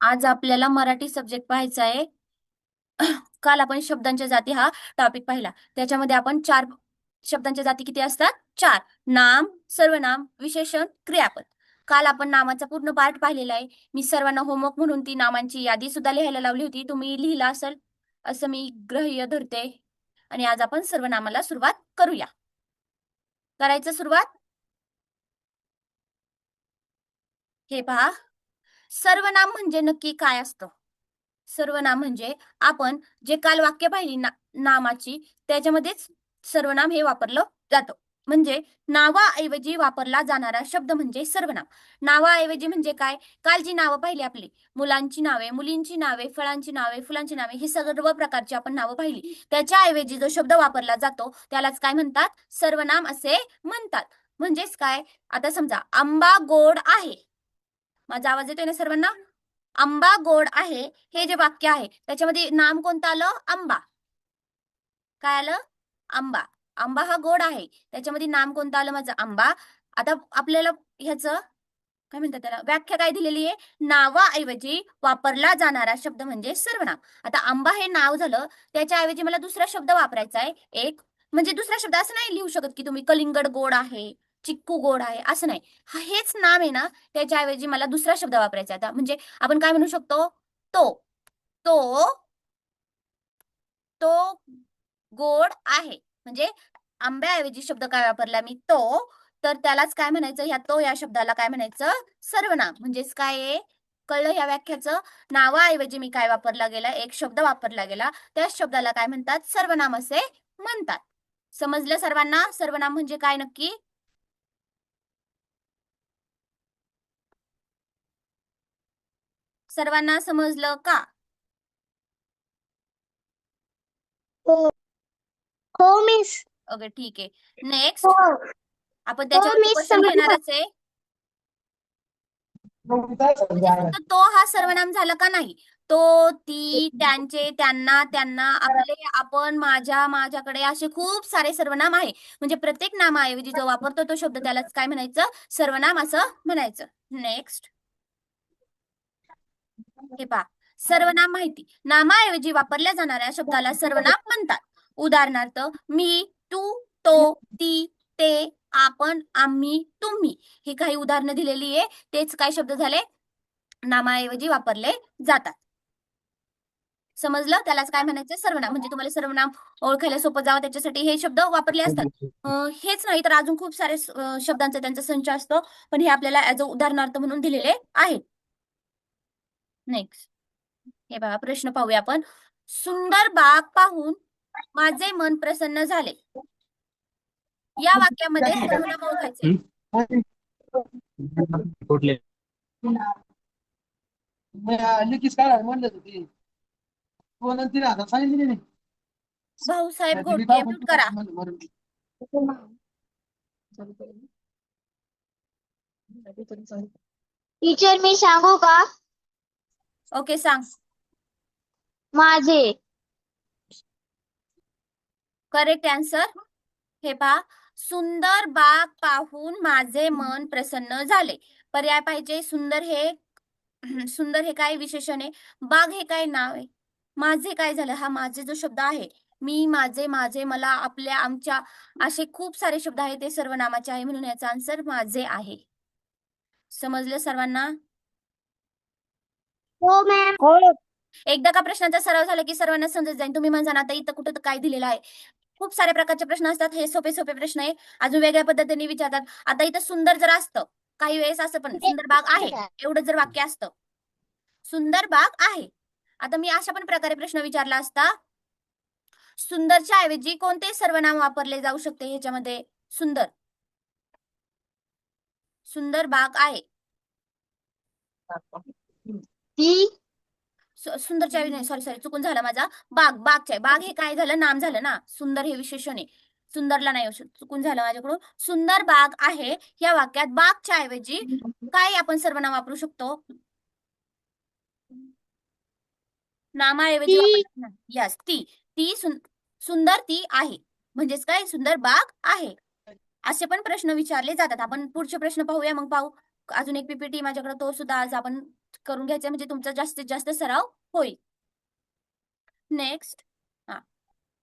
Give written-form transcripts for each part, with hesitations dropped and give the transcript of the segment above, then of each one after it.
आज आपल्याला मराठी सब्जेक्ट पाहायचा आहे. काल आपण शब्दांच्या जाती हा टॉपिक पाहिला. त्याच्यामध्ये आपण 4 शब्दांच्या जाती किती असतात? 4. नाम, सर्वनाम, विशेषण, क्रियापद. काल आपण नामाचा पूर्ण पाठ पाहिलेला आहे. मी सर्वांना होमवर्क म्हणून ती नामांची यादी सुद्धा लिहायला लावली होती. तुम्ही लिहिला असेल असं मी गृह्य धरते. आणि आज आपण सर्वनामाला सुरुवात करूया. करायचं सुरुवात? हे पहा, सर्वनाम म्हणजे नक्की काय असतं? सर्वनाम म्हणजे आपण जे काल वाक्य पाहिली नामाची त्याच्यामध्येच सर्वनाम हे वापरलं जातं. म्हणजे नावाऐवजी वापरला जाणारा शब्द म्हणजे सर्वनाम. नावाऐवजी म्हणजे काय? काल जी नावं पाहिली आपली, मुलांची नावे, मुलींची नावे, फळांची नावे, फुलांची नावे, ही सर्व प्रकारची आपण नावं पाहिली. त्याच्याऐवजी जो शब्द वापरला जातो त्यालाच काय म्हणतात? सर्वनाम असे म्हणतात. म्हणजेच काय? आता समजा आंबा गोड आहे. माझा आवाज येतोय ना सर्वांना? आंबा गोड आहे हे जे वाक्य आहे त्याच्यामध्ये नाम कोणतं आलं? आंबा. काय आलं? आंबा. आंबा हा गोड आहे, त्याच्यामध्ये नाम कोणतं आलं माझं? आंबा. आता आपल्याला ह्याचं काय म्हणतात त्याला, व्याख्या काय दिलेली आहे? नावाऐवजी वापरला जाणारा शब्द म्हणजे सर्वनाम. आता आंबा हे नाव झालं, त्याच्याऐवजी मला दुसरा शब्द वापरायचा आहे एक. म्हणजे दुसरा शब्द असं नाही लिहू शकत की तुम्ही कलिंगड गोड आहे, चिक्कू गोड आहे, असं नाही. हेच नाम आहे ना, त्याच्याऐवजी मला दुसरा शब्द वापरायचा आता. म्हणजे आपण काय म्हणू शकतो? तो तो तो गोड आहे. म्हणजे आंब्याऐवजी शब्द काय वापरला मी? तो. तर त्यालाच काय म्हणायचं? ह्या तो या शब्दाला काय म्हणायचं? सर्वनाम. म्हणजेच काय आहे? कळलं ह्या व्याख्याचं? नावाऐवजी मी काय वापरला गेला? एक शब्द वापरला गेला, त्याच शब्दाला काय म्हणतात? सर्वनाम असे म्हणतात. समजलं सर्वांना सर्वनाम म्हणजे काय नक्की? सर्वांना समजलं का? हो हो मिस. ओके, ठीक आहे. नेक्स्ट हो आपण हो त्याच्यावरती मिस क्वेश्चन समजलं. घेणारच आहे. म्हणजे फक्त तो हा सर्वनाम झाला का? नाही. तो, ती, त्यांचे, त्यांना, त्यांना, आपले, आपण, माझ्या, माझ्याकडे, असे खूप सारे सर्वनाम आहे. म्हणजे प्रत्येक नामाऐवजी जो वापरतो तो शब्द त्यालाच काय म्हणायचं? सर्वनाम असं म्हणायचं. नेक्स्ट हे पहा, सर्वनाम माहिती. नामाऐवजी वापरल्या जाणाऱ्या शब्दाला सर्वनाम म्हणतात. उदाहरणार्थ मी, तू, तो, ती, ते, आपण, आम्ही, तुम्ही, ही काही उदाहरणं दिलेली आहे. तेच काय शब्द झाले? नामाऐवजी वापरले जातात. समजलं? त्यालाच काय म्हणायचं? सर्वनाम. म्हणजे तुम्हाला सर्वनाम ओळखायला सोपं जावं त्याच्यासाठी हे शब्द वापरले असतात. हेच नाही तर अजून खूप सारे शब्दांचा त्यांचा संच असतो, पण हे आपल्याला ऍज अ उदाहरणार्थ म्हणून दिलेले आहेत. नेक्स्ट हे बघा, प्रश्न पाहूया आपण. सुंदर बाग पाहून माझे मन प्रसन्न झाले. या वाक्यामध्ये सर्वनाम ओळखायचे. कुठले लिखीस काय म्हणलं होती कोण तिने आता सांगितली नाही भाऊसाहेब घोडके, म्यूट करा. टीचर मी सांगू का? ओके, सांग. माझे. Correct answer. हे पहा, सुंदर बाग पाहून माझे मन प्रसन्न झाले. पर्याय पाहिजे. सुंदर हे सुंदर हे काय विशेषण आहे? बाग हे काय नाव आहे? माझे काय झालं? हा माझे जो शब्द आहे, मी, माझे, माझे, मला, आपल्या, आमच्या, असे खूप सारे शब्द आहेत, ते सर्वनामाचे आहे, म्हणून याचा आन्सर माझे आहे. समजलं सर्वांना? हो मॅम. हो. एकदा का प्रश्नाचा सराव झाला की सर्वांना समजत जाईल. तुम्ही म्हणता आता इथं कुठं काय दिलेलं आहे. खूप साऱ्या प्रकारचे प्रश्न असतात. हे सोपे सोपे प्रश्न आहे. अजून वेगळ्या पद्धतीने विचारतात. आता इथं सुंदर जर असतं, काही वेळेस असं पण सुंदर बाग आहे एवढं जर वाक्य असतं, सुंदर बाग आहे. आता मी अशा पण प्रकारे प्रश्न विचारला असता, सुंदरच्या ऐवजी कोणते सर्वनाम वापरले जाऊ शकते ह्याच्यामध्ये? सुंदर, सुंदर बाग आहे. ती. सुंदरच्या ऐवजी नाही, सॉरी सॉरी, चुकून झालं माझा. बाग, बागच्या, बाग हे काय झालं? नाम झालं ना. सुंदर हे विशेषण आहे. सुंदरला नाही, चुकून झालं माझ्याकडून. सुंदर बाग आहे या वाक्यात बागच्या ऐवजी काय आपण सर्वनाम वापरू शकतो? नामाऐवजी ती. वापरतात ना. यस, ती. ती सुंदर ती आहे. म्हणजेच काय? सुंदर बाग आहे. असे पण प्रश्न विचारले जातात. आपण पुढचे प्रश्न पाहूया, मग पाहू. अजून एक पीपीटी माझ्याकडे, तो सुद्धा आज आपण करून घ्यायचं म्हणजे तुमचा जास्तीत जास्त सराव होईल. नेक्स्ट, हा,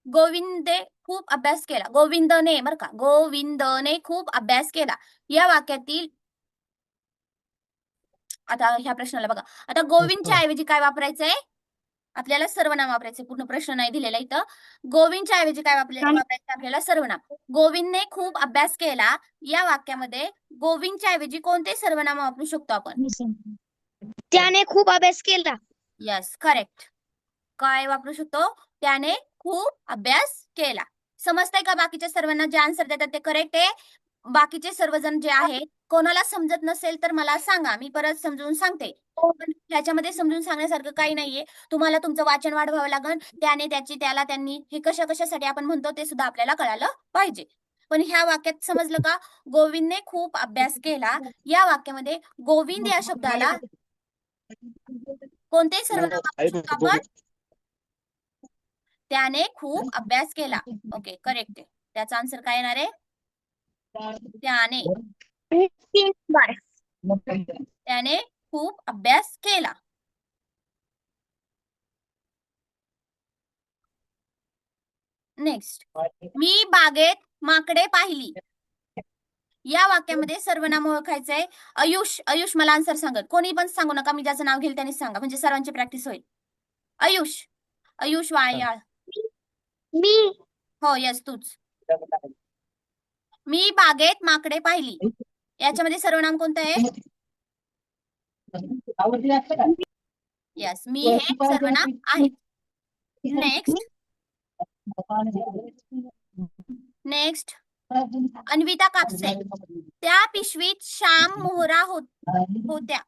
गोविंदे खूप अभ्यास केला. गोविंदने, बरं का, गोविंदने खूप अभ्यास केला. या वाक्यातील, आता ह्या प्रश्नाला बघा, आता गोविंदच्या ऐवजी काय वापरायचंय? आपल्याला सर्वनाम वापरायचे. पूर्ण प्रश्न नाही दिलेला इथं. गोविंदच्या ऐवजी काय वापरायचं आपल्याला? सर्वनाम. गोविंदने खूप अभ्यास केला या वाक्यामध्ये गोविंदच्या ऐवजी कोणते सर्वनाम वापरू शकतो आपण? त्याने खूप अभ्यास केला. Yes, correct. काय वापरू शकतो? त्याने खूप अभ्यास केला. समजतंय का? बाकीच्या सर्वांना जे आन्सर देतात ते करेक्ट आहे. बाकीचे सर्वजण जे आहेत, कोणाला समजत नसेल तर मला सांगा, मी परत समजून सांगते. पण ह्याच्यामध्ये समजून सांगण्यासारखं काही नाहीये. तुम्हाला तुमचं वाचन वाढवावं लागेल. त्याने, त्याची, त्याला, त्यांनी हे कशासाठी आपण म्हणतो ते सुद्धा आपल्याला कळालं पाहिजे. पण ह्या वाक्यात समजलं का? गोविंदने खूप अभ्यास केला या वाक्यामध्ये गोविंद या शब्दाला कोणते सर्वनाम वापरू शकतो आपण? त्याने खूप अभ्यास केला. ओके, करेक्ट आहे. त्याचा आन्सर काय येणार आहे? त्याने. त्याने खूप अभ्यास केला. नेक्स्ट, मी बागेत माकडे पाहिली. या वाक्यामध्ये सर्वनाम ओळखायचंय. आयुष मला आन्सर सांगत. कोणी पण सांगू नका, मी ज्याचं नाव घेईल त्यांनीच सांगा, म्हणजे सर्वांची प्रॅक्टिस होईल. आयुष वायाळ. मी. हो, यस, तूच. मी बागेत माकडे पाहिली. याच्यामध्ये सर्वनाम कोणतं आहे? यस, मी हे सर्वनाम आहे. नेक्स्ट, अन्विता कापसे. त्या पिशवीत श्याम मोहरा होत्या.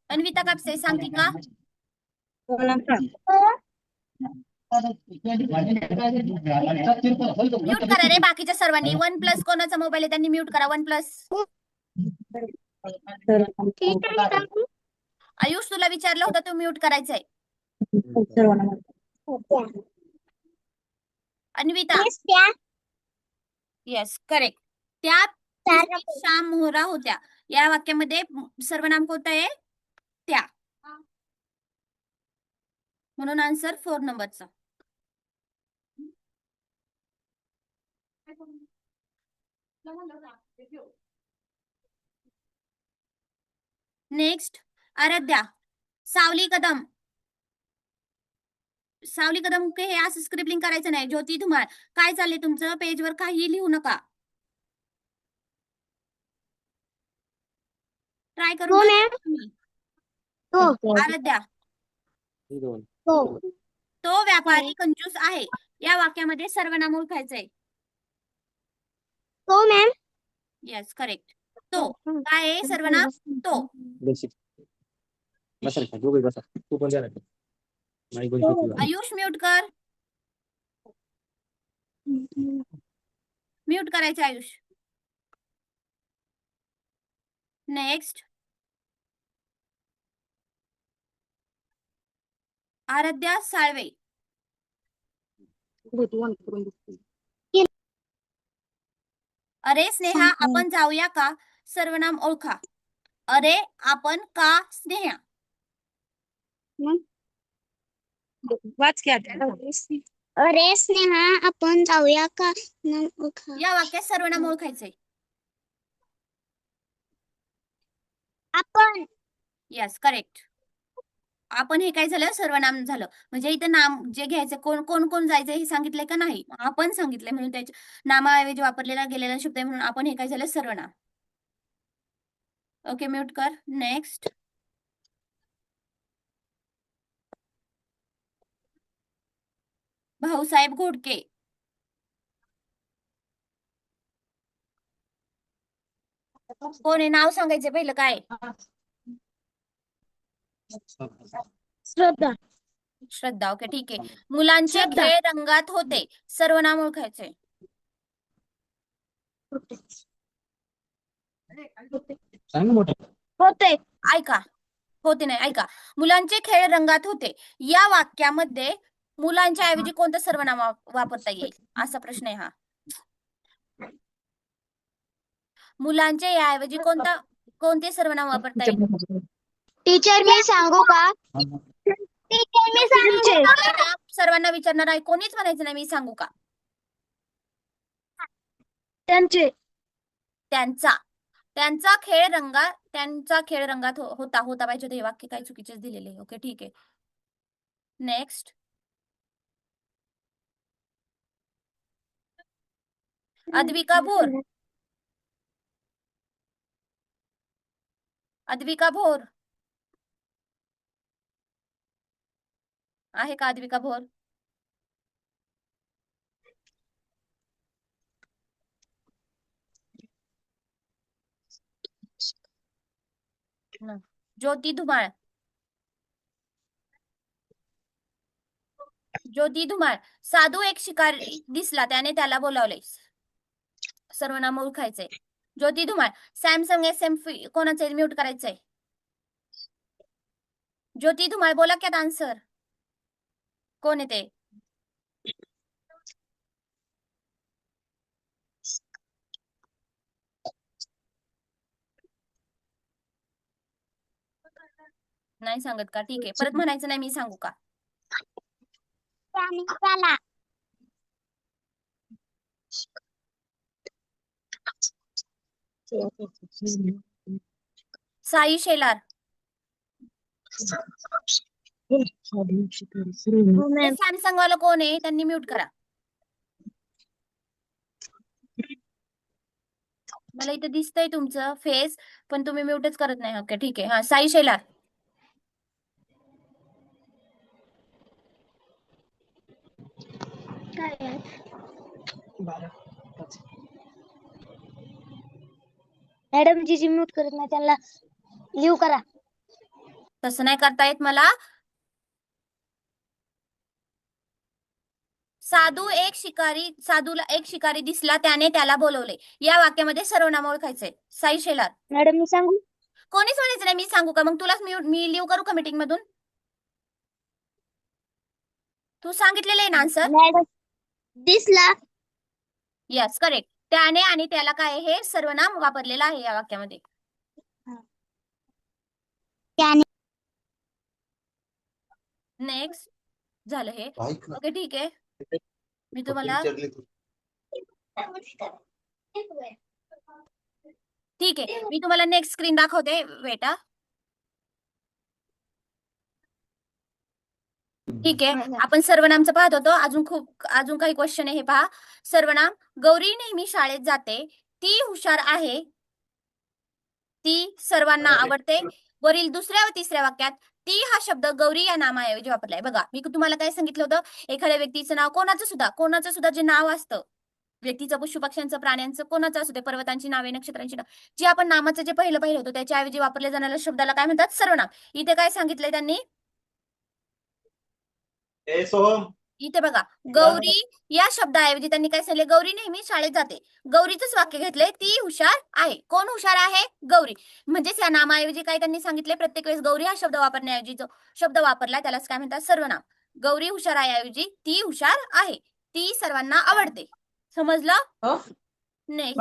अन्विता कापसे सांगते का? म्यूट करा रे बाकीच्या सर्वांनी. 1+ कोणाचा मोबाईल आहे त्यांनी म्यूट करा. 1+. आयुष, तुला विचारलं होतं, तू म्यूट करायचंय. अन्विता. Yes, correct. त्या पिशवीत श्याम मोहरा होत्या. या वाक्यामध्ये सर्वनाम कोणतं आहे? त्या. म्हणून आन्सर 4 नंबरचा. नेक्स्ट, आराध्या. सावली कदम. सावली कदम के हे असं स्क्रिप्लिंग करायचं नाही. ज्योती धुमाळ, काय चाललंय तुमचं? पेजवर काही लिहू नका. ट्राय करून बघा तुम्ही. आराध्या. तो व्यापारी कंजूस आहे. या वाक्यामध्ये सर्वनाम ओळखायचंय. तो मॅम. Yes, correct. तो काय आहे? सर्वनाम तो. आयुष, म्यूट कर. म्यूट करायचं आयुष. नेक्स्ट, आराध्या साळवे. अरे स्नेहा, आपण जाऊया का? सर्वनाम ओळखा. अरे आपण का स्नेहा? वाच क्या. अरे स्नेहा, आपण जाऊया का? या वाक्यात सर्वनाम ओळखायचंय. आपण. Yes, correct. आपण हे काय झालं? सर्वनाम झालं. म्हणजे इथं नाम जे घ्यायचं, कोण कोण कोण जायचं हे सांगितलंय का? नाही, आपण सांगितलंय म्हणून त्याच्या नामाऐवजी वापरलेला गेलेला शब्द आहे म्हणून आपण हे काय झालं? सर्वनाम. ओके, म्यूट कर. नेक्स्ट, भाऊसाहेब घोडके. कोण आहे? नाव सांगायचे पहिलं. काय? श्रद्धा. श्रद्धा. ओके, ठीक आहे. मुलांचे खेळ रंगात होते. सर्वनाम ओळखायचे. होते. ऐका, होते नाही, ऐका. मुलांचे खेळ रंगात होते. या वाक्यामध्ये मुलांच्या ऐवजी कोणतं सर्वनाम वापरता येईल? असा प्रश्न आहे हा. मुलांचे याऐवजी कोणते सर्वनाम वापरता येईल? टीचर मी सांगू का? टीचर मी सांगू का? सर्वनाम सर्वांना विचारणार आहे, कोणीच म्हणायचं नाही मी सांगू का. त्यांचे त्यांचा त्यांचा खेळ रंगात होता पाहिजे होते. हे वाक्य काही चुकीचेच दिलेले. ओके ठीक आहे. नेक्स्ट, अद्विका भोर. अद्विका भोर आहे का? अद्विका भोर न. ज्योती धुमाळ. ज्योती धुमाळ. साधू एक शिकारी दिसला, त्याने त्याला बोलावले. सर्वनाम ओळखायचंय. ज्योती धुमाळ. सॅमसंग SM कोणाचं म्यूट करायचंय? ज्योती धुमाळ बोला की आन्सर. कोण आहे ते? नाही सांगत का? ठीक आहे, परत म्हणायचं नाही मी सांगू का. चला साई शेलार. सॅमसंग वाला कोण आहे? त्यांनी म्यूट करा. मला इथे दिसतंय तुमचं फेस, पण तुम्ही म्यूटच करत नाही. ओके ठीक आहे. हा, साई शेलार. मॅडम जी म्यूट करत नाही त्यांना लिव करा. तसं नाही करता येत मला. साधूला एक शिकारी दिसला, त्याने त्याला बोलवले. या वाक्यामध्ये सर्वनाम ओळखायचंय. साई शेलार. मॅडम मी सांगू? कोणीच म्हणायचं नाही मी सांगू का. मग तुलाच मी लिव करू का मीटिंग मधून? तू सांगितलेलं आहे ना आन्सर. मॅडम दिसला. Yes correct. त्याने आणि त्याला काय हे सर्वनाम वापरलेलं आहे या वाक्यामध्ये. त्याने नेक्स्ट झालं हे. ओके ठीक आहे. मी तुम्हाला ठीक आहे, मी तुम्हाला नेक्स्ट स्क्रीन दाखवते. बेटा ठीक आहे, आपण सर्वनामचं पाहत होतो. अजून काही क्वेश्चन आहे, हे पहा. सर्वनाम. गौरी नेहमी शाळेत जाते. ती हुशार आहे. ती सर्वांना आवडते. वरील दुसऱ्या व तिसऱ्या वाक्यात ती हा शब्द गौरी या नामाऐवजी वापरलाय. बघा, मी तुम्हाला काय सांगितलं होतं, एखाद्या व्यक्तीचं नाव, कोणाचं सुद्धा जे नाव असतं, व्यक्तीचं, पशुपक्ष्यांचं, प्राण्यांचं, कोणाचं असू दे, पर्वतांची नावे, नक्षत्रांची नाव, जे आपण नामाचं जे पहिलं होतं त्याच्याऐवजी वापरले जाणाऱ्या शब्दाला काय म्हणतात? सर्वनाम. इथे काय सांगितलंय त्यांनी? इथे बघा, गौरी या शब्दाऐवजी त्यांनी काय सांगितले? गौरी नेहमी शाळेत जाते. गौरीचंच वाक्य घेतलंय. ती हुशार आहे. कोण हुशार आहे? गौरी. म्हणजेच या नामाऐवजी काय त्यांनी सांगितले? प्रत्येक वेळेस गौरी हा शब्द वापरण्याऐवजी जो शब्द वापरला त्यालाच काय म्हणतात? सर्वनाम. गौरी हुशार आहे ऐवजी ती हुशार आहे. ती सर्वांना आवडते. समजलं? नाही,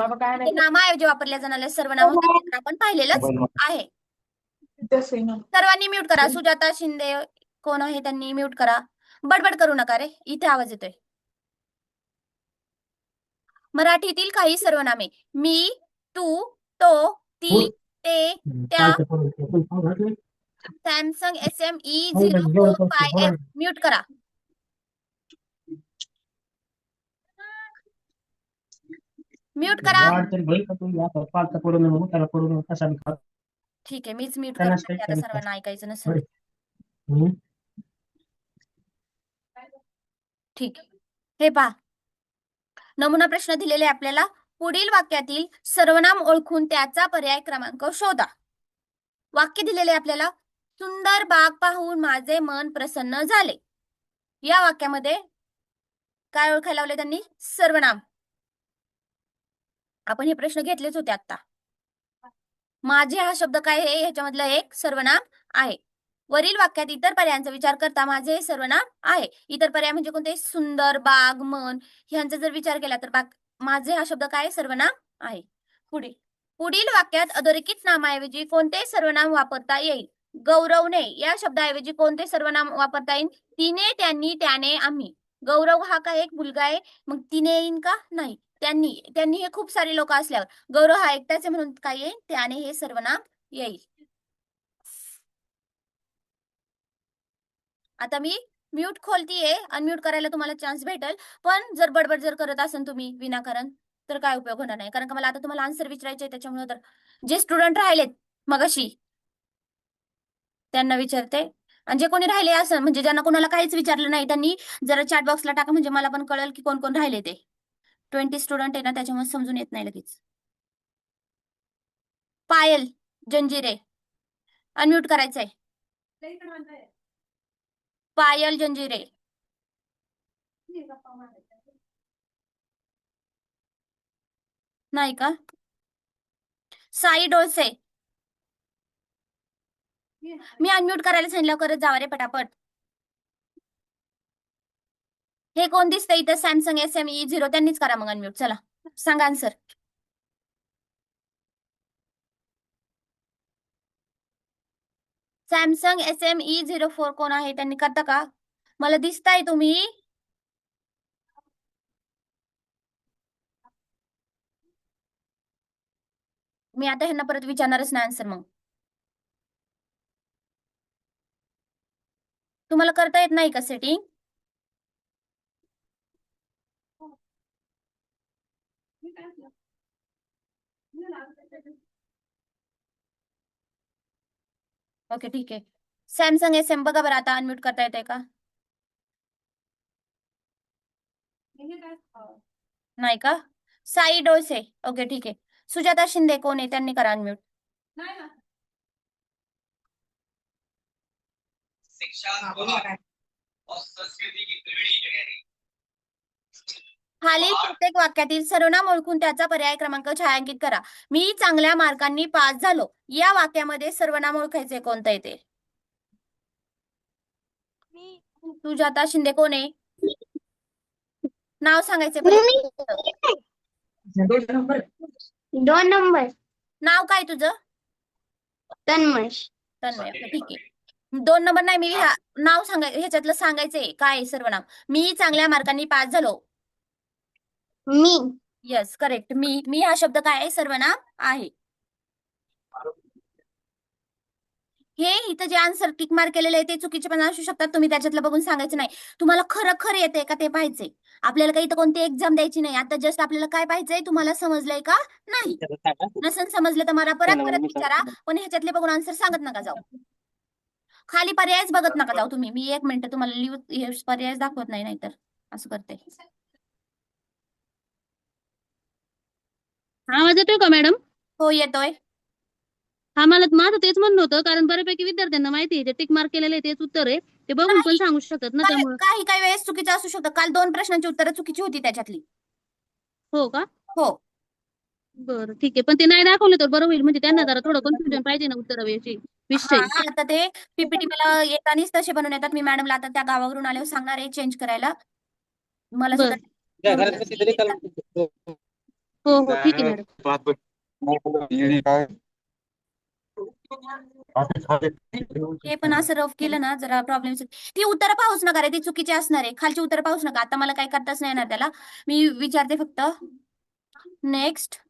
नामाऐवजी वापरल्या जाणाऱ्या सर्वनाम आपण पाहिलेलंच आहे. सर्वांनी म्यूट करा. सुजाता शिंदे कोण आहे त्यांनी म्यूट करा. बडबड करू नका रे, इथे आवाज येतोय. मराठीतील काही सर्वनामे. मी, तू, तो, ती, ते, त्या. सॅमसंग SME 04 म्यूट करा. म्यूट करा. ठीक आहे, मीच म्यूट करते. आता सर्वांना ऐकायचं नसेल. ठीक आहे, हे पहा. नमुना प्रश्न दिलेले आपल्याला. पुढील वाक्यातील सर्वनाम ओळखून त्याचा पर्याय क्रमांक शोधा. वाक्य दिलेले आपल्याला. सुंदर बाग पाहून माझे मन प्रसन्न झाले. या वाक्यामध्ये काय ओळखायला लावले त्यांनी? सर्वनाम. आपण हे प्रश्न घेतलेच होते आता. माझे हा शब्द काय आहे? ह्याच्यामधलं एक सर्वनाम आहे. वरील वाक्यात इतर पर्यायांचा विचार करता माझे हे सर्वनाम आहे. इतर पर्याय म्हणजे कोणते? सुंदर, बाग, मन ह्यांचा जर विचार केला तर माझे हा शब्द काय? सर्वनाम आहे. पुढे पुढील वाक्यात अधोरेखित नामाऐवजी कोणते सर्वनाम वापरता येईल? गौरवने या शब्दाऐवजी कोणते सर्वनाम वापरता येईल? तिने, त्यांनी, त्याने, आम्ही. गौरव हा काय एक मुलगा आहे, मग तिने येईन का? नाही. त्यांनी त्यांनी हे खूप सारे लोक असल्यावर गौरव हा एकटाच आहे म्हणून काय येईल? त्याने हे सर्वनाम येईल. आता मी म्यूट खोलतीये, अनम्यूट करायला तुम्हाला चान्स भेटेल, पण जर बडबड जर करत असाल तुम्ही विनाकारण तर काय उपयोग होणार नाही, कारण का मला आता तुम्हाला आन्सर विचारायचे आहे. त्याच्यामुळे तर जे स्टुडंट राहिलेत मगाशी त्यांना विचारते, आणि जे कोणी राहिले असं म्हणजे ज्यांना कोणाला काहीच विचारलं नाही त्यांनी जरा चॅट बॉक्सला टाका, म्हणजे मला पण कळेल की कोण कोण राहिले ते. 20 स्टुडंट आहे ना, त्याच्यामुळे समजून येत नाही लगेच. पायल जंजिरे अनम्यूट करायचंय. पायल जंजिरे. नाही का? साई डोसे. मी अनम्यूट करायला सांगितलं, करत जावा रे पटापट. हे कोण दिसतंय इथं? सॅमसंग SME0, त्यांनीच करा मग अनम्यूट. चला सांगा आन्सर. सॅमसंग SME04 कोण आहे? त्यांनी करता का? मला दिसताय तुम्ही? मी आता ह्यांना परत विचारणारच नाही आन्सर. मग तुम्हाला करता येत नाही का सेटिंग? ओके ठीक आहे. सॅमसंग SM बघा बरं, आता अनम्यूट करता येतंय का? नाही का? साई डोसे. ओके ठीक आहे. सुजाता शिंदे कोण आहे? त्यांनी करा अनम्यूट. खालील प्रत्येक वाक्यातील सर्वनाम ओळखून त्याचा पर्याय क्रमांक छायांकित करा. मी चांगल्या मार्कांनी पास झालो. या वाक्यामध्ये सर्वनाम ओळखायचे कोणतं येते? सुजाता शिंदे कोण आहे? नाव सांगायचे पहिले. 2 नंबर नाव काय तुझं? तन्मय. तन्मय. ओके, ठीक आहे. 2 नंबर नाही, मी नाव ह्याच्यातलं सांगायचंय काय सर्वनाम. मी चांगल्या मार्कांनी पास झालो. मी. Yes correct. मी हा शब्द काय आहे? सर्वनाम आहे. हे इथं जे आन्सर टिक मार्क केलेले आहे ते चुकीचे पण असू शकतात. तुम्ही त्याच्यातलं बघून सांगायचं नाही. तुम्हाला खरं खरं येतंय का ते पाहायचंय. आपल्याला काही इथं कोणती एक्झाम द्यायची नाही. आता जस्ट आपल्याला काय पाहिजेय? तुम्हाला समजलंय का नाही? नसेल समजलं तर मला परत परत विचारा, पण ह्याच्यातले बघून आन्सर सांगत नका जाऊ. खाली पर्यायच बघत नका जाऊ तुम्ही. मी 1 मिनिट तुम्हाला पर्याय दाखवत नाही, नाहीतर असं करते. आवाज येतोय का मॅडम? हो येतोय. हा, मला माझं तेच म्हणणं होतं, कारण बऱ्यापैकी विद्यार्थ्यांना माहिती आहे ते टिक मार्क केलेलं आहे तेच उत्तर आहे, ते बघून पण नाही, सांगू शकतात ना, त्यामुळे. काही काही वेळेस चुकीचं असू शकतं. काल 2 प्रश्नांची उत्तरं चुकीची होती त्याच्यातली. हो का? हो. बरं ठीक आहे, पण ते नाही दाखवलं तर बरं होईल, म्हणजे त्यांना जरा थोडं कन्फ्युजन पाहिजे ना उत्तराविषयी हा, विषयी. आता ते PPT मला येतानीच तसे बनवून येतात. मी मॅडमला आता त्या गावावरून आल्यावर सांगणार आहे चेंज करायला. मला बरं. सुद्धा हो हो ठीक आहे मॅडम. हे पण असं रफ केलं ना जरा प्रॉब्लेम. ती उत्तरं पाहूच नका रे, ती चुकीची असणार आहे. खालची उत्तरं पाहूच नका. आता मला काही करताच नाही येणार त्याला. मी विचारते फक्त. नेक्स्ट.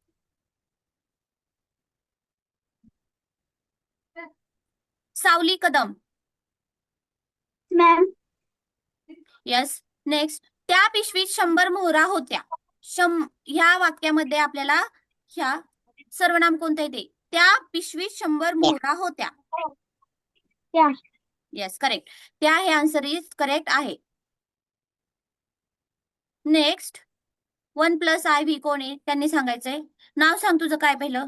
सावली कदम. मॅम. येस. नेक्स्ट. त्या पिशवीत 100 मोहरा होत्या. ह्या वाक्यामध्ये आपल्याला ह्या सर्वनाम कोणतं येते? त्या पिशवीत 100 मोहरा होत्या. त्या. Yes correct. त्या हे आन्सर इज करेक्ट आहे. नेक्स्ट. 1 + IV कोण आहे? त्यांनी सांगायचंय. नाव सांग तुझं काय पहिलं.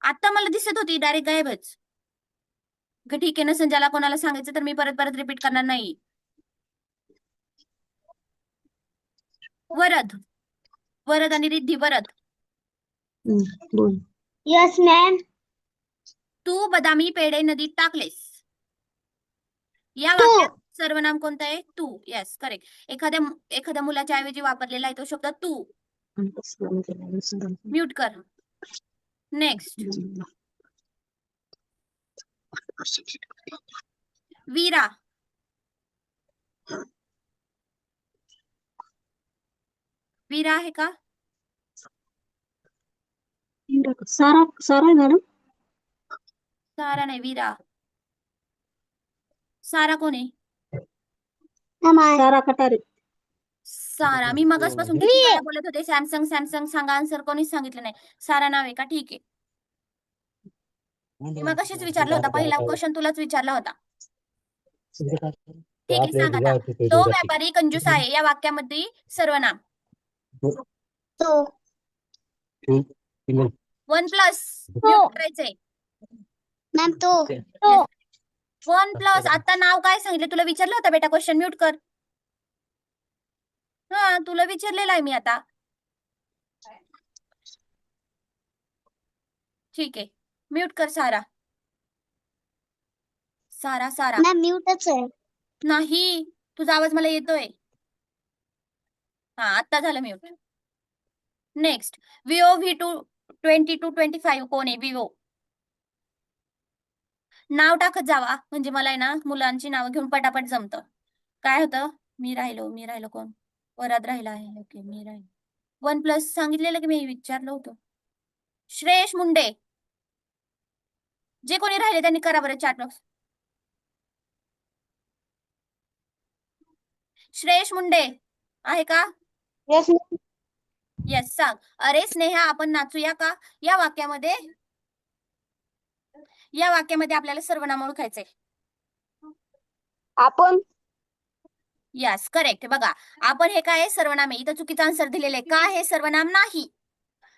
आता मला दिसत होती, डायरेक्ट गायबच. ठीक आहे ना, संजयला कोणाला सांगायचं तर मी परत परत रिपीट करणार नाही. वरद. वरद आणि रिद्धी. वरद. Yes ma'am. तू बदामी पेढे नदीत टाकलेस. या तू. वाक्यात सर्वनाम कोणतं आहे? तू. Yes correct. एखाद्या मुलाच्या ऐवजी वापरलेला आहे तो शब्द तू. म्यूट कर. नेक्स्ट, वीरा. वीरा आहे का? सारा सारा आहे मॅडम. सारा नाही, वीरा. सारा कोण आहे? सारा कटारे. सारा. मी मगासपासून किती वेळा बोलत होते सॅमसंग सॅमसंग सांगा, आन्सर कोणीच सांगितलं नाही. सारा नाव आहे का? ठीक आहे. मी मगाशीच विचारलं होता, पहिला क्वेश्चन तुलाच विचारला होता. ठीक आहे, सांग आता. तो व्यापारी कंजूस आहे या वाक्यामध्ये सर्वनाम. तो 1+ म्यूट करायचंय. मॅम तो 1+ आता नाव काय सांगितलं तुला? विचारलं होतं बेटा क्वेश्चन. म्यूट कर. हा, तुला विचारलेला आहे मी आता. ठीक आहे, म्यूट कर सारा. सारा सारा मॅम म्यूटच आहे. नाही, तुझा आवाज मला येतोय. हा, आता झालं म्यूट. नेक्स्ट, विवो V2 2225 कोण आहे? विवो. नाव टाकत जावा, म्हणजे मला आहे ना मुलांची नावं घेऊन पटापट जमतं. काय होतं? मी राहिलो कोण? वरात राहिला आहे. ओके, मी राहिलो. 1+ सांगितलेलं की मी विचारलं होतं. श्रेयश मुंडे. जे कोणी राहिले त्यांनी करा बरं चॅट बॉक्स. श्रेयश मुंडे आहे का? येस, सांग. अरे स्नेहा, आपण नाचूया का? या वाक्यामध्ये आपल्याला सर्वनाम ओळखायचंय. आपण यस, करेक्ट. बघा, आपण हे काय सर्वनाम आहे. इथं चुकीचं आन्सर दिलेलं आहे. का हे सर्वनाम नाही?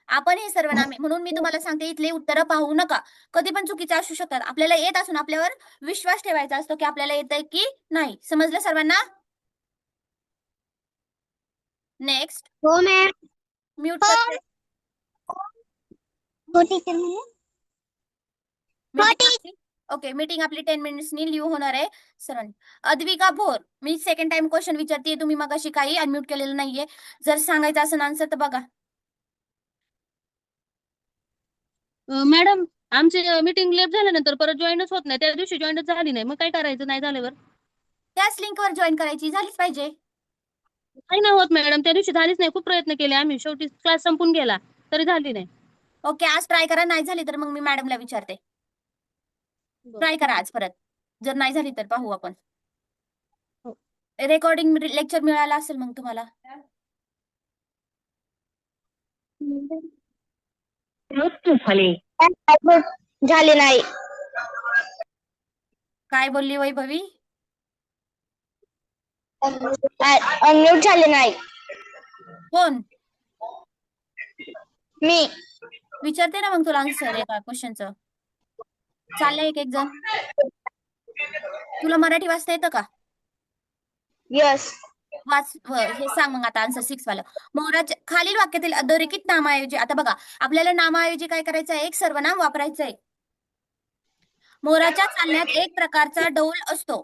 आपण हे सर्वनाम आहे म्हणून मी तुम्हाला सांगते, इथले उत्तर पाहू नका. कधी पण चुकीचे असू शकतात. आपल्याला येत असून आपल्यावर विश्वास ठेवायचा असतो की आपल्याला येतंय की नाही. समजलं सर्वांना? नेक्स्ट, हो मॅम. म्यूट करते. हो टीचर म्हणून ओके, मीटिंग आपली 10 मिनिट्सनी लिव्ह होणार आहे सरांनी. अद्विका भोर, मी सेकंड टाइम क्वेश्चन विचारते. तुम्ही मगाशी काही अनम्यूट केलेलं नाहीये. जर सांगायचं असेल आन्सर तर बघा. मॅडम, आमची मीटिंग लेट झाल्यानंतर परत जॉईनच होत नाही. त्या दिवशी जॉईनच झाली नाही. मग काय करायचं नाही झाल्यावर? त्याच लिंकवर जॉईन करायची, झालीच पाहिजे. काही नाही होत मॅडम, त्या दिवशी झालीच नाही. खूप प्रयत्न केले आम्ही, शेवटी क्लास संपून गेला तरी झाली नाही. ओके, आज ट्राय करा. नाही झाली तर मग मी मॅडमला विचारते. ट्राय करा आज परत. जर नाही झाली तर पाहू आपण. हो. रेकॉर्डिंग लेक्चर मिळाला असेल मग तुम्हाला. झाले नाही. काय बोलली वैभवी? अनम्यूट झाले नाही. कोण? मी विचारते ना मग तुला आन्सर एका क्वेश्चनचं. चाललंय एक एक जण. तुला मराठी वाचता येतं का? यस. वाच. हे सांग मग आता आन्सर 6 वाला. मोराच्या खालील वाक्यातील अधोरेखित नामाऐवजी, आता बघा आपल्याला नामाऐवजी काय करायचं आहे? एक सर्वनाम वापरायचं आहे. मोराच्या चालण्यात एक प्रकारचा डौल असतो.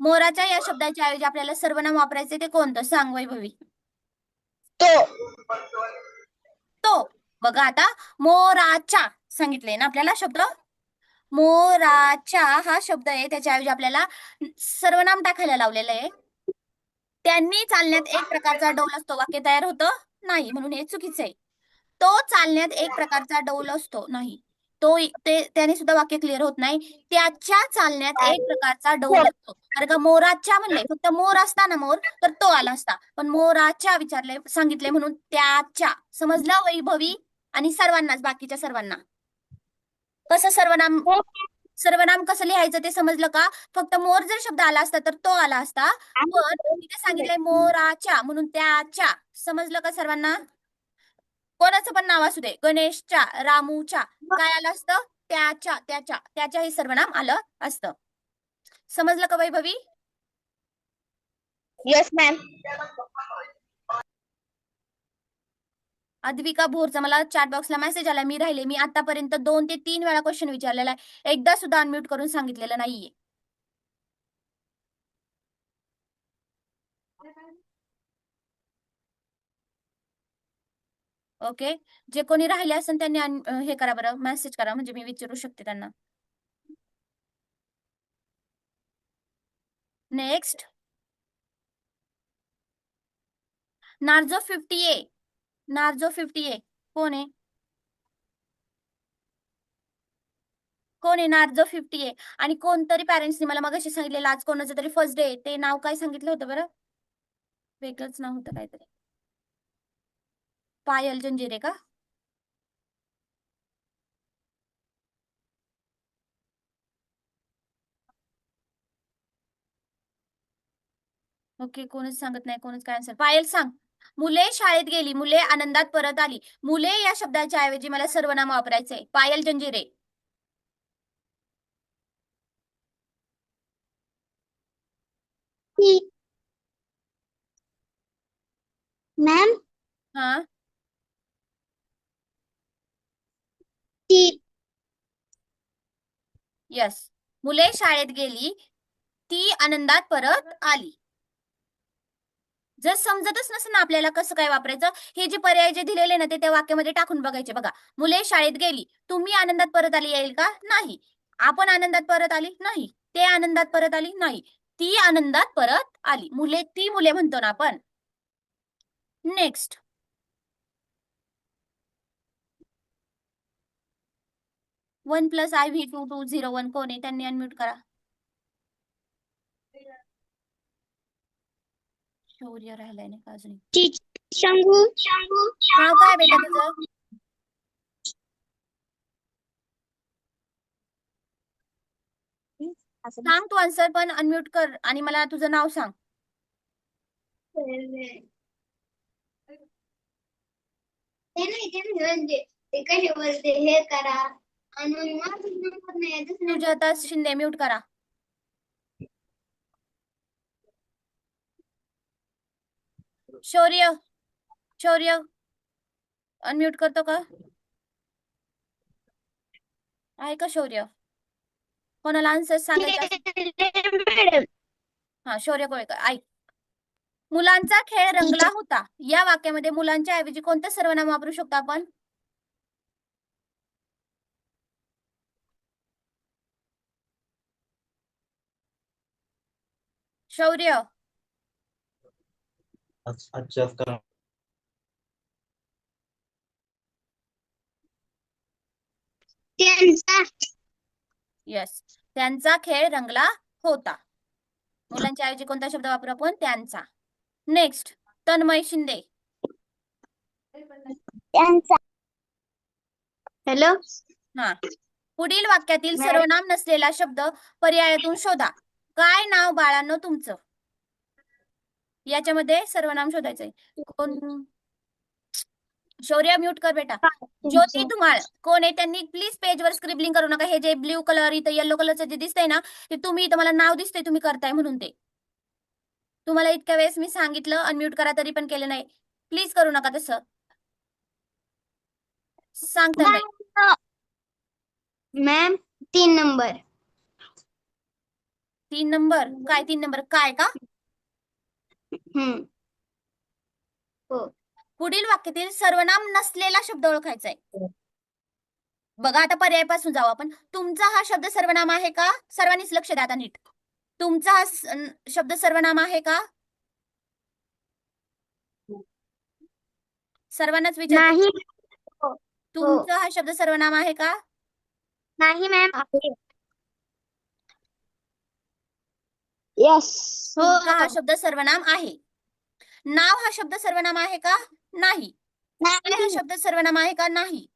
मोराच्या या शब्दाच्या ऐवजी आपल्याला सर्वनाम वापरायचे, ते कोणतं? सांग वैभवी. तो तो. बघा आता, मोराच्या सांगितले ना आपल्याला शब्द. मोराच्या हा शब्द आहे, त्याच्याऐवजी आपल्याला सर्वनाम टाकायला लावलेलं आहे. त्यांनी चालण्यात एक प्रकारचा डौल असतो. वाक्य तयार होतं नाही, म्हणून हे चुकीचं आहे. तो चालण्यात एक प्रकारचा डौल असतो. नाही, तो त्याने सुद्धा वाक्य क्लिअर होत नाही. त्याच्या चालण्यात एक प्रकारचा डौल असतो. कारण का मोराच्या म्हणले, फक्त मोर असता ना मोर, तर तो आला असता. पण मोराच्या विचारले सांगितले म्हणून त्याच्या. समजलं वैभवी? आणि सर्वांनाच, बाकीच्या सर्वांना. कसं सर्वनाम कसं लिहायचं ते समजलं का? फक्त मोर जर शब्द आला असता तर तो आला असता. पण इथे सांगितलंय मोराच्या म्हणून त्याच्या. समजलं का सर्वांना? कोणाचं पण नाव असू दे, गणेशच्या, रामूच्या, काय आलं असतं? त्याच्या. त्याच्या हे सर्वनाम आलं असतं. समजलं का वैभवी? Yes ma'am. अद्विका भोरचा मला चॅट बॉक्सला मेसेज आला, मी राहिले. मी आतापर्यंत 2 ते 3 वेळा क्वेश्चन विचारलेला आहे, एकदा सुद्धा अनम्यूट करून सांगितलेलं नाहीये. ओके, जे कोणी राहिले असेल त्यांनी हे करा बरं, मेसेज करा म्हणजे मी विचारू शकते त्यांना. Next, Narzo 50A. Narzo 50A कोण आहे? कोण आहे नार्जो 50A? आणि कोणतरी पॅरेंट्सनी मला मगाशी सांगितलेलं आज कोणाचं तरी फर्स्ट डे, ते नाव काय सांगितलं होतं बरं? वेगळंच नाव होतं काहीतरी. पायल जंजिरे का? ओके, कोणच सांगत नाही, कोणच काय आन्सर. पायल सांग. मुले शाळेत गेली, मुले आनंदात परत आली. मुले या शब्दाच्या ऐवजी मला सर्वनाम वापरायचंय. पायल जंजिरे. मॅम हा, ती यस. मुले शाळेत गेली, ती आनंदात परत आली. जर समजतच नसेल ना आपल्याला कसं काय वापरायचं, हे जे पर्याय जे दिलेले ना ते त्या वाक्यामध्ये टाकून बघायचे. बघा, मुले शाळेत गेली, तुम्ही आनंदात परत आली येईल का? नाही. आपण आनंदात परत आली? नाही. ते आनंदात परत आली? नाही. ती आनंदात परत आली. मुले, ती मुले म्हणतो ना आपण. नेक्स्ट, 1 + IV2201 कोण आहे? त्यांनी अनम्यूट करा. शौर्य राहिलाय नाही का अजून? शंभू नाव काय बेटा तुझं? सांग तू आन्सर, पण अनम्यूट कर आणि मला तुझं नाव सांग. ते कसे बोलते हे करा आणि माझं नंबर नाही दुसऱ्या सुजाता शिंदे म्यूट करा. शौर्य, शौर्य अनम्यूट करतो का? आहे का शौर्य? कोणाला आन्सर सांगायचा असेल? मॅडम हा, शौर्य कोळेकर. ऐक, मुलांचा खेळ रंगला होता या वाक्यामध्ये मुलांच्या ऐवजी कोणतं सर्वनाम वापरू शकतो आपण? शौर्य, त्यांचा यस. त्यांचा खेळ रंगला होता. मुलांच्या ऐवजी कोणता शब्द वापरू आपण? त्यांचा. नेक्स्ट, तन्मय शिंदे. त्यांचा हॅलो हा, पुढील वाक्यातील मॅडम. सर्वनाम नसलेला शब्द पर्यायातून शोधा. काय नाव बाळांनो तुमचं? याच्यामध्ये सर्वनाम शोधायचंय. कोण? शौर्य म्यूट कर बेटा. ज्योती धुमाळ कोण आहे? त्यांनी प्लीज पेजवर स्क्रिबलिंग करू नका. हे जे ब्ल्यू कलर इथं येलो कलरचं जे दिसतंय ना, ते तुम्ही इथं मला नाव दिसतंय तुम्ही करताय म्हणून ते. तुम्हाला इतक्या वेळेस मी सांगितलं अनम्यूट करा तरी पण केलं नाही. प्लीज करू नका तसं. सांगता नाही. मॅम 3 नंबर 3 नंबर काय? 3 नंबर काय का? हो पुढील वाक्यातील सर्वनाम नसलेला शब्द ओळखायचा आहे. बघा, आता पर्यायापासून जाऊ आपण. तुमचा हा शब्द सर्वनाम आहे का? सर्वांनीच लक्ष द्या आता नीट. तुमचा हा शब्द सर्वनाम आहे का? सर्वांनाच विचार. नाही तुमचा हा शब्द सर्वनाम आहे का? नाही मॅम यस तुमचा हा शब्द सर्वनाम आहे. नाव हा शब्द सर्वनाम आहे का? नाही. काय हा शब्द सर्वनाम आहे का? नाही.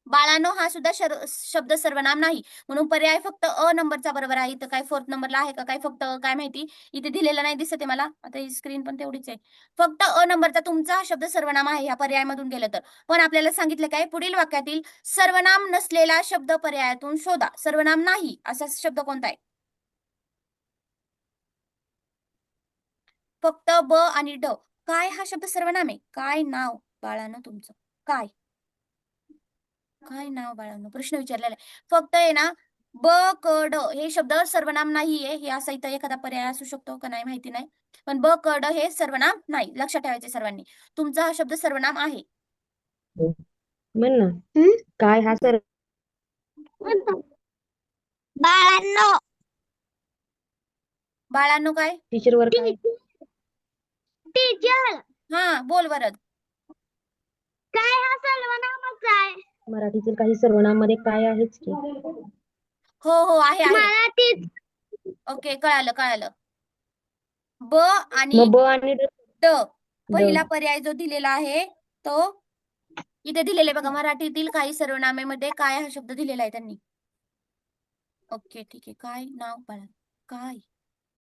बाळांनो हा सुद्धा शब्द सर्वनाम नाही. म्हणून पर्याय फक्त अ नंबरचा बरोबर आहे. इथं काय 4th नंबरला आहे का काय? फक्त काय माहिती, इथे दिलेलं नाही दिसत आहे मला. आता ही स्क्रीन पण तेवढीच आहे. फक्त अ नंबरचा तुमचा हा शब्द सर्वनाम आहे ह्या पर्यायामधून गेलं तर. पण आपल्याला सांगितलं काय? पुढील वाक्यातील सर्वनाम नसलेला शब्द पर्यायातून शोधा. सर्वनाम नाही असा शब्द कोणता आहे? फक्त ब आणि ड. काय हा शब्द सर्वनाम आहे? काय नाव बाळांनो तुमचं? काय? काय नाव बाळांनो? प्रश्न विचारलेला आहे. फक्त आहे ना, ब क ड हे शब्द सर्वनाम नाहीये. हे असा इथं एखादा पर्याय असू शकतो का नाही माहिती नाही. पण ब क ड हे सर्वनाम नाही. लक्षात ठेवायचे सर्वांनी. तुमचा हा शब्द सर्वनाम आहे. म्हण ना हम्म? काय हा सर बाळांनो बाळांनो काय? टीचर वर काय टीचर हा बोल बरं. काय हा सर्वनामच आहे मराठीतील काही सर्वनाम मध्ये काय आहेच की हो हो आहे आहे. मराठीत ओके कळालं कळालं. ब आणि मग ब आणि ड पहिला पर्याय जो दिलेला आहे तो इथे दिलेला आहे बघा. मराठीतील काही सर्वनामेमध्ये काय हा शब्द दिलेला आहे त्यांनी. ओके ठीक आहे. काय नाव बाळा काय